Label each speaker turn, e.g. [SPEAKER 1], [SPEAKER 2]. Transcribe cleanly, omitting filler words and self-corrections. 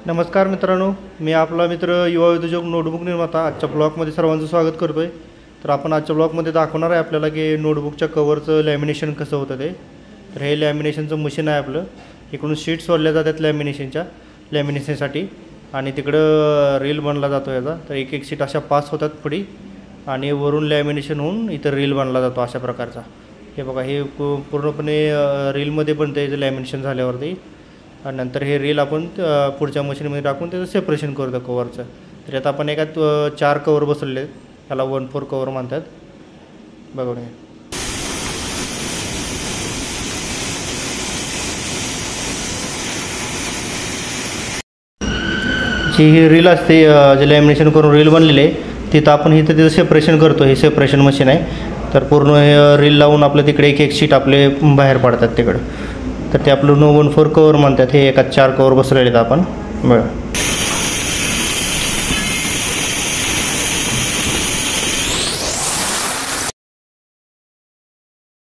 [SPEAKER 1] नमस्कार मित्रांनो, मी आपला मित्र युवा उद्योजक नोटबुक निर्माता आजच्या ब्लॉगमध्ये सर्वांचं स्वागत करतो आहे। तर आपण आजच्या ब्लॉगमध्ये दाखवणार आहे आपल्याला की नोटबुकच्या कव्हरचं लॅमिनेशन कसं होतं ते। तर हे लॅमिनेशनचं मशीन आहे आपलं। इकडून शीट्स सोडल्या जातात लॅमिनेशनसाठी आणि तिकडं रील बनला जातो याचा। तर एक एक शीट अशा पास होतात पुढे आणि वरून लॅमिनेशन होऊन इथं रील बनला जातो अशा प्रकारचा। हे बघा, हे पूर्णपणे रीलमध्ये बनतं याचं लॅमिनेशन झाल्यावरती आणि नंतर हे रील आपण पुढच्या मशीनमध्ये टाकून त्याचं सेपरेशन करतो कवरचं। तर आता आपण एका 4 कवर बसवले आहेत, त्याला 1/4 कवर म्हणतात। बघा जी ही रील असते, जे लॅमिनेशन करून रील बनलेले आहे तिथं आपण इथं त्याचं सेपरेशन करतो। हे सेपरेशन मशीन आहे। तर पूर्ण हे रील लावून आपलं तिकडे एक एक शीट आपले बाहेर पडतात तिकडं। तर ते आपलं 1/4 कवर म्हणतात। हे एका 4 कवर बसवलेले आहेत आपण। बघा